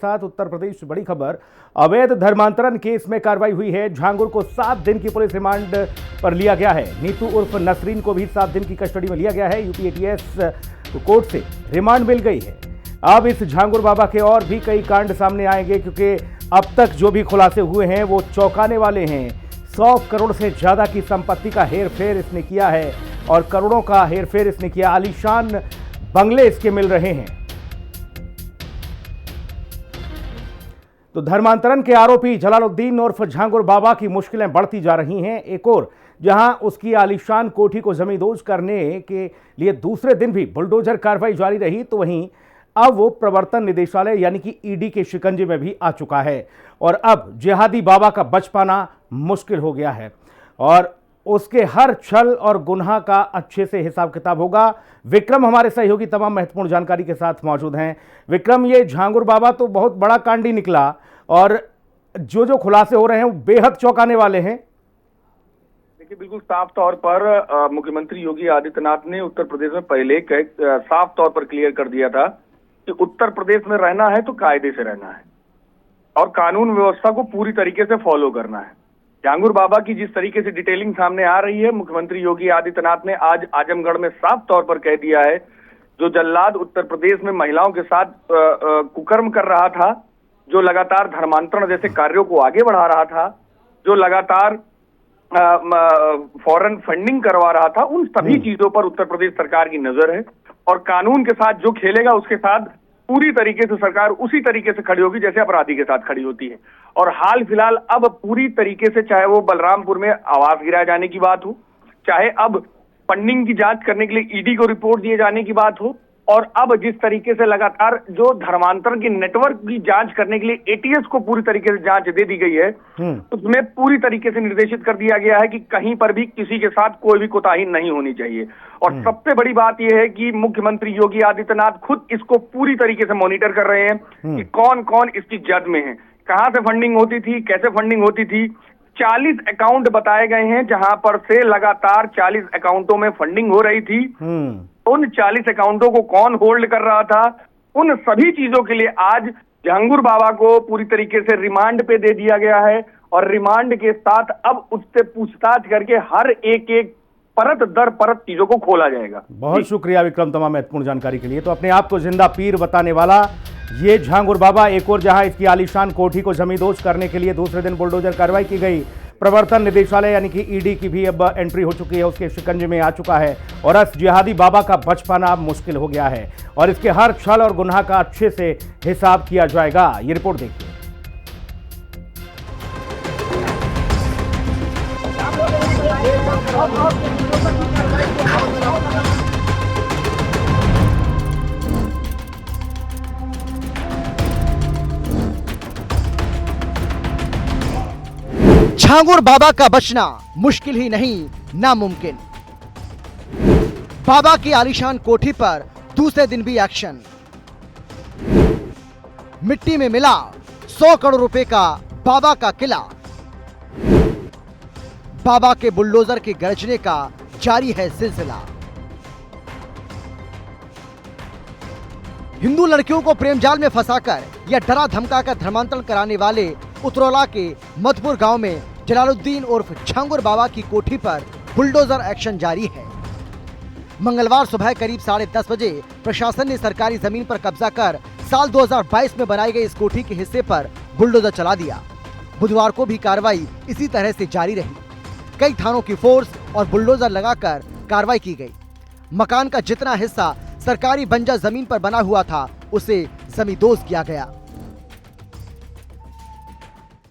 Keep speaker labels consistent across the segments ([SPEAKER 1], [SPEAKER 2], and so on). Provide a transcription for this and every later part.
[SPEAKER 1] साथ उत्तर प्रदेश से बड़ी खबर। अवैध धर्मांतरण केस में कार्रवाई हुई है। झांगुर को 7 दिन की पुलिस रिमांड पर लिया गया है। नीतू उर्फ नसरीन को भी 7 दिन की कस्टडी में लिया गया है। यूपी एटीएस कोर्ट से रिमांड मिल गई है। अब इस झांगुर बाबा के और भी कई कांड सामने आएंगे, क्योंकि अब तक जो भी खुलासे हुए हैं वो चौंकाने वाले हैं। 100 करोड़ से ज्यादा की संपत्ति का हेरफेर इसने किया है और करोड़ों का हेरफेर इसने किया। आलीशान बंगले इसके मिल रहे हैं। तो धर्मांतरण के आरोपी जलालुद्दीन उर्फ झांगुर बाबा की मुश्किलें बढ़ती जा रही हैं। एक और जहां उसकी आलीशान कोठी को जमींदोज करने के लिए दूसरे दिन भी बुलडोजर कार्रवाई जारी रही, तो वहीं अब वो प्रवर्तन निदेशालय यानी कि ईडी के शिकंजे में भी आ चुका है और अब जिहादी बाबा का बच पाना मुश्किल हो गया है और उसके हर छल और गुनाह का अच्छे से हिसाब किताब होगा। विक्रम हमारे सहयोगी तमाम महत्वपूर्ण जानकारी के साथ मौजूद हैं। विक्रम, ये झांगुर बाबा तो बहुत बड़ा कांडी निकला और जो खुलासे हो रहे हैं वो बेहद चौंकाने वाले हैं।
[SPEAKER 2] देखिए, बिल्कुल साफ तौर पर मुख्यमंत्री योगी आदित्यनाथ ने उत्तर प्रदेश में पहले साफ तौर पर क्लियर कर दिया था कि उत्तर प्रदेश में रहना है तो कायदे से रहना है और कानून व्यवस्था को पूरी तरीके से फॉलो करना है। झांगुर बाबा की जिस तरीके से डिटेलिंग सामने आ रही है, मुख्यमंत्री योगी आदित्यनाथ ने आज आजमगढ़ में साफ तौर पर कह दिया है, जो जल्लाद उत्तर प्रदेश में महिलाओं के साथ कुकर्म कर रहा था, जो लगातार धर्मांतरण जैसे कार्यों को आगे बढ़ा रहा था, जो लगातार फॉरेन फंडिंग करवा रहा था, उन सभी चीजों पर उत्तर प्रदेश सरकार की नजर है और कानून के साथ जो खेलेगा उसके साथ पूरी तरीके से सरकार उसी तरीके से खड़ी होगी जैसे अपराधी के साथ खड़ी होती है। और हाल फिलहाल अब पूरी तरीके से, चाहे वो बलरामपुर में आवास गिराए जाने की बात हो, चाहे अब फंडिंग की जांच करने के लिए ईडी को रिपोर्ट दिए जाने की बात हो, और अब जिस तरीके से लगातार जो धर्मांतरण के नेटवर्क की जांच करने के लिए एटीएस को पूरी तरीके से जांच दे दी गई है, उसमें पूरी तरीके से निर्देशित कर दिया गया है कि कहीं पर भी किसी के साथ कोई भी कोताही नहीं होनी चाहिए। और सबसे बड़ी बात यह है कि मुख्यमंत्री योगी आदित्यनाथ खुद इसको पूरी तरीके से मॉनिटर कर रहे हैं कि कौन कौन इसकी जद में है, कहां से फंडिंग होती थी, कैसे फंडिंग होती थी। 40 अकाउंट बताए गए हैं जहां पर से लगातार 40 अकाउंटों में फंडिंग हो रही थी। उन 40 अकाउंटों को कौन होल्ड कर रहा था, उन सभी चीजों के लिए आज झांगुर बाबा को पूरी तरीके से रिमांड पे दे दिया गया है और रिमांड के साथ अब उससे पूछताछ करके हर एक परत दर परत चीजों को खोला जाएगा।
[SPEAKER 1] बहुत शुक्रिया विक्रम तमाम महत्वपूर्ण जानकारी के लिए। तो अपने आप को जिंदा पीर बताने वाला ये झांगुर बाबा, एक और जहां इसकी आलीशान कोठी को जमींदोज करने के लिए दूसरे दिन बुलडोजर कार्रवाई की गई। प्रवर्तन निदेशालय यानी कि ईडी की भी अब एंट्री हो चुकी है, उसके शिकंजे में आ चुका है और इस जिहादी बाबा का बच पाना अब मुश्किल हो गया है और इसके हर छल और गुनाह का अच्छे से हिसाब किया जाएगा। ये रिपोर्ट देखिए।
[SPEAKER 3] झांगुर बाबा का बचना मुश्किल ही नहीं, नामुमकिन। बाबा की आलीशान कोठी पर दूसरे दिन भी एक्शन। मिट्टी में मिला 100 करोड़ रुपए का बाबा का किला। बाबा के बुलडोजर के गरजने का जारी है सिलसिला। हिंदू लड़कियों को प्रेम जाल में फंसाकर या डरा धमकाकर धर्मांतरण कराने वाले उतरौला के मधुपुर गांव में जलालुद्दीन उर्फ झांगुर बाबा की कोठी पर बुलडोजर एक्शन जारी है। मंगलवार सुबह करीब 10:30 बजे प्रशासन ने सरकारी जमीन पर कब्जा कर साल 2022 में बनाई गई इस कोठी के हिस्से पर बुलडोजर चला दिया। बुधवार को भी कार्रवाई इसी तरह से जारी रही। कई थानों की फोर्स और बुलडोजर लगाकर कार्रवाई की गई। मकान का जितना हिस्सा सरकारी बंजर जमीन पर बना हुआ था उसे जमींदोज किया गया।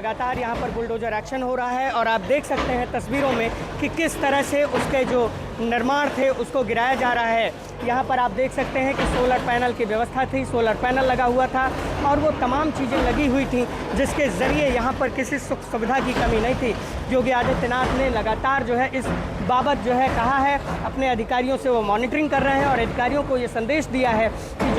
[SPEAKER 4] लगातार यहाँ पर बुलडोजर एक्शन हो रहा है और आप देख सकते हैं तस्वीरों में कि किस तरह से उसके जो निर्माण थे उसको गिराया जा रहा है। यहाँ पर आप देख सकते हैं कि सोलर पैनल की व्यवस्था थी, सोलर पैनल लगा हुआ था और वो तमाम चीज़ें लगी हुई थी जिसके ज़रिए यहाँ पर किसी सुख सुविधा की कमी नहीं थी। योगी आदित्यनाथ ने लगातार जो है इस बाबत जो है कहा है, अपने अधिकारियों से वो मॉनिटरिंग कर रहे हैं और अधिकारियों को ये संदेश दिया है कि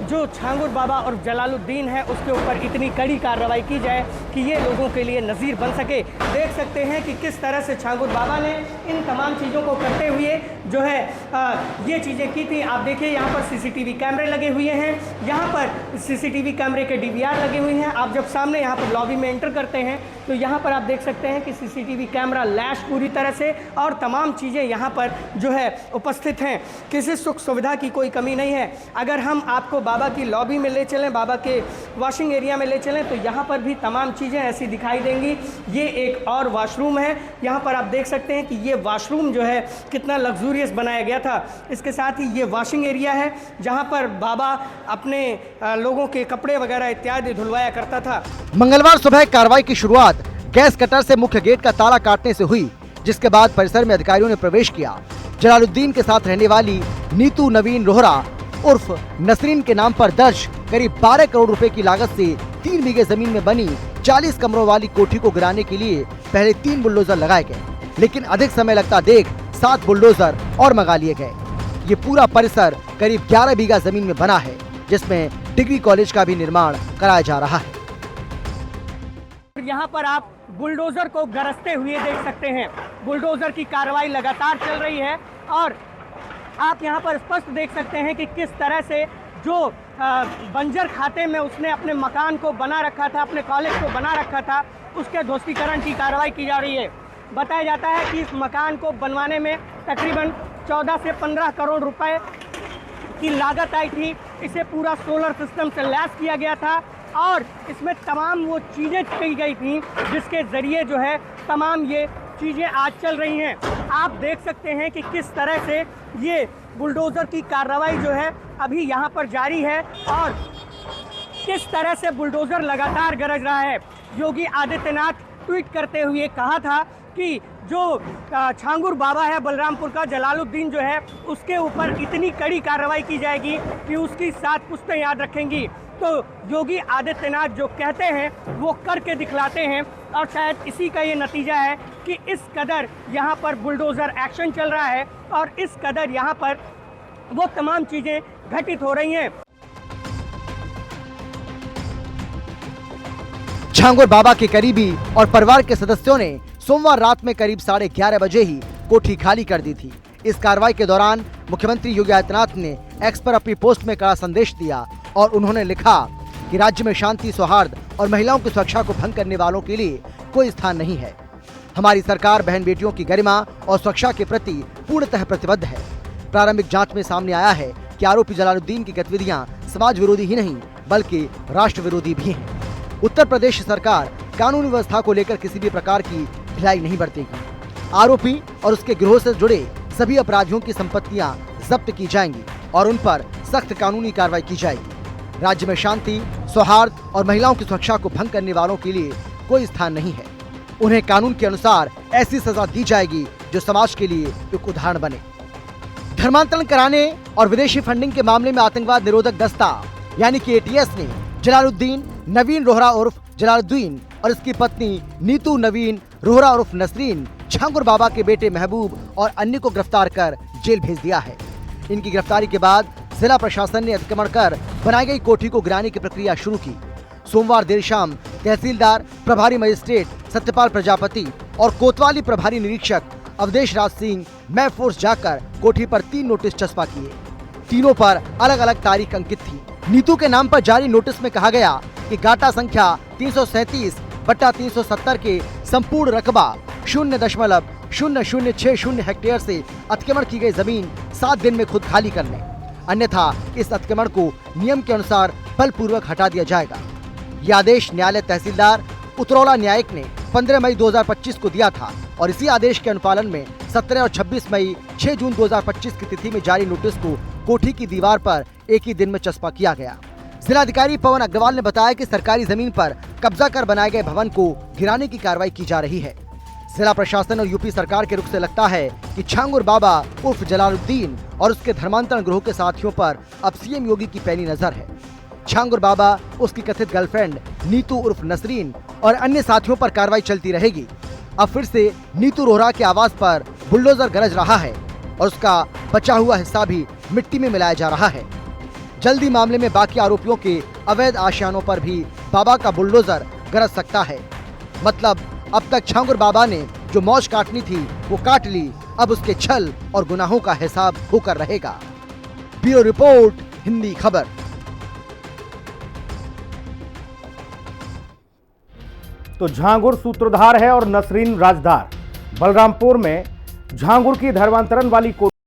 [SPEAKER 4] जो झांगुर बाबा और जलालुद्दीन है उसके ऊपर इतनी कड़ी कार्रवाई की जाए कि ये लोगों के लिए नज़ीर बन सके। देख सकते हैं कि किस तरह से झांगुर बाबा ने इन तमाम चीज़ों को करते हुए जो है ये चीज़ें की थी। आप देखिए यहाँ पर सीसीटीवी कैमरे लगे हुए हैं, यहाँ पर सीसीटीवी कैमरे के डीवीआर लगे हुए हैं। आप जब सामने यहाँ पर लॉबी में एंटर करते हैं तो यहाँ पर आप देख सकते हैं कि सीसीटीवी कैमरा लैश पूरी तरह से और तमाम चीज़ें यहाँ पर जो है उपस्थित हैं। किसी सुख सुविधा की कोई कमी नहीं है। अगर हम आपको बाबा की लॉबी में ले चलें, बाबा के वॉशिंग एरिया में ले चलें, तो यहाँ पर भी तमाम चीज़ें ऐसी दिखाई देंगी। ये एक और वॉशरूम है, यहाँ पर आप देख सकते हैं कि ये वॉशरूम जो है कितना लग्जूरियस बनाया गया था। इसके साथ ही ये वॉशिंग एरिया है जहाँ पर बाबा अपने लोगों के कपड़े वगैरह इत्यादि धुलवाया करता था।
[SPEAKER 3] मंगलवार सुबह कार्रवाई की शुरुआत गैस कटर से मुख्य गेट का ताला काटने से हुई, जिसके बाद परिसर में अधिकारियों ने प्रवेश किया। जलालुद्दीन के साथ रहने वाली नीतू नवीन रोहरा उर्फ नसरीन के नाम पर दर्ज करीब 12 करोड़ रुपए की लागत से 3 बीघे जमीन में बनी 40 कमरों वाली कोठी को गिराने के लिए पहले 3 बुलडोजर लगाए गए, लेकिन अधिक समय लगता देख 7 बुलडोजर और मंगा लिए गए। ये पूरा परिसर करीब 11 बीघा जमीन में बना है, जिसमें डिग्री कॉलेज का भी निर्माण कराया जा रहा है।
[SPEAKER 4] यहाँ पर आप बुलडोजर को गरजते हुए देख सकते हैं। बुलडोजर की कार्रवाई लगातार चल रही है और आप यहाँ पर स्पष्ट देख सकते हैं कि किस तरह से जो बंजर खाते में उसने अपने मकान को बना रखा था, अपने कॉलेज को बना रखा था, उसके ध्वस्तीकरण की कार्रवाई की जा रही है। बताया जाता है कि इस मकान को बनवाने में तकरीबन 14 से 15 करोड़ रुपए की लागत आई थी। इसे पूरा सोलर सिस्टम से लैस किया गया था और इसमें तमाम वो चीज़ें की गई थी जिसके ज़रिए जो है तमाम ये चीज़ें आज चल रही हैं। आप देख सकते हैं कि किस तरह से ये बुलडोज़र की कार्रवाई जो है अभी यहाँ पर जारी है और किस तरह से बुलडोज़र लगातार गरज रहा है। योगी आदित्यनाथ ट्वीट करते हुए कहा था कि जो छांगुर बाबा है बलरामपुर का, जलालुद्दीन जो है, उसके ऊपर इतनी कड़ी कार्रवाई की जाएगी कि उसकी 7 पुश्तें याद रखेंगी। तो योगी आदित्यनाथ जो कहते हैं वो करके दिखलाते हैं और शायद इसी का ये नतीजा है कि इस कदर यहाँ पर बुलडोज़र एक्शन चल रहा है और इस कदर यहाँ पर वो तमाम चीज़ें घटित हो रही हैं।
[SPEAKER 3] छांगुर बाबा के करीबी और परिवार के सदस्यों ने सोमवार रात में करीब 11:30 बजे ही कोठी खाली कर दी थी। इस कार्रवाई के दौरान मुख्यमंत्री योगी आदित्यनाथ ने एक्स पर अपनी पोस्ट में कड़ा संदेश दिया और उन्होंने लिखा कि राज्य में शांति, सौहार्द और महिलाओं की सुरक्षा को भंग करने वालों के लिए कोई स्थान नहीं है। हमारी सरकार बहन बेटियों की गरिमा और सुरक्षा के प्रति पूर्णतः प्रतिबद्ध है। प्रारंभिक जांच में सामने आया है कि आरोपी जलालुद्दीन की गतिविधियां समाज विरोधी ही नहीं बल्कि राष्ट्र विरोधी भी हैं। उत्तर प्रदेश सरकार कानून व्यवस्था को लेकर किसी भी प्रकार की ढिलाई नहीं बरतेगी। आरोपी और उसके गिरोह से जुड़े सभी अपराधियों की संपत्तियां जब्त की जाएंगी और उन पर सख्त कानूनी कार्रवाई की जाएगी। राज्य में शांति, सौहार्द और महिलाओं की सुरक्षा को भंग करने वालों के लिए कोई स्थान नहीं है। उन्हें कानून के अनुसार ऐसी सजा दी जाएगी जो समाज के लिए एक उदाहरण बने। धर्मांतरण कराने और विदेशी फंडिंग के मामले में आतंकवाद निरोधक दस्ता यानी कि ATS ने जलालुद्दीन नवीन रोहरा उर्फ जलालुद्दीन और इसकी पत्नी नीतू नवीन रोहरा उर्फ नसरीन, छांगुर बाबा के बेटे महबूब और अन्य को गिरफ्तार कर जेल भेज दिया है। इनकी गिरफ्तारी के बाद जिला प्रशासन ने अतिक्रमण कर बनाई गई कोठी को गिराने की प्रक्रिया शुरू की। सोमवार देर शाम तहसीलदार, प्रभारी मजिस्ट्रेट सत्यपाल प्रजापति और कोतवाली प्रभारी निरीक्षक अवधेश राज सिंह मैं फोर्स जाकर कोठी पर 3 नोटिस चस्पा किए। तीनों पर अलग अलग तारीख अंकित थी। नीतू के नाम पर जारी नोटिस में कहा गया कि गाटा संख्या 337/370 के संपूर्ण रकबा 0.0060 हेक्टेयर से अतिक्रमण की गई जमीन 7 दिन में खुद खाली कर लें, अन्यथा इस अतिक्रमण को नियम के अनुसार बलपूर्वक हटा दिया जाएगा। यह आदेश न्यायालय तहसीलदार उतरौला न्यायिक ने 15 मई 2025 को दिया था और इसी आदेश के अनुपालन में 17 और 26 मई 6 जून 2025 की तिथि में जारी नोटिस को कोठी की दीवार पर एक ही दिन में चस्पा किया गया। जिलाधिकारी पवन अग्रवाल ने बताया कि सरकारी जमीन पर कब्जा कर बनाए गए भवन को गिराने की कार्रवाई की जा रही है। जिला प्रशासन और यूपी सरकार के रुख से लगता है कि छांगुर बाबा उर्फ जलालुद्दीन और उसके धर्मांतरण ग्रोह के साथियों पर अब सीएम योगी की पैनी नजर है। छांगुर बाबा, उसकी कथित गर्लफ्रेंड नीतू उर्फ नसरीन और अन्य साथियों पर कार्रवाई चलती रहेगी। अब फिर से नीतू रोहरा के आवास पर बुलडोजर गरज रहा है और उसका बचा हुआ हिस्सा भी मिट्टी में मिलाया जा रहा है। जल्दी मामले में बाकी आरोपियों के अवैध आशियानों पर भी बाबा का बुलडोजर गरज सकता है। मतलब अब तक छांगुर बाबा ने जो मौज काटनी थी वो काट ली, अब उसके छल और गुनाहों का हिसाब होकर रहेगा। ब्यूरो रिपोर्ट, हिंदी खबर।
[SPEAKER 1] तो झांगुर सूत्रधार है और नसरीन राजदार। बलरामपुर में झांगुर की धर्मांतरण वाली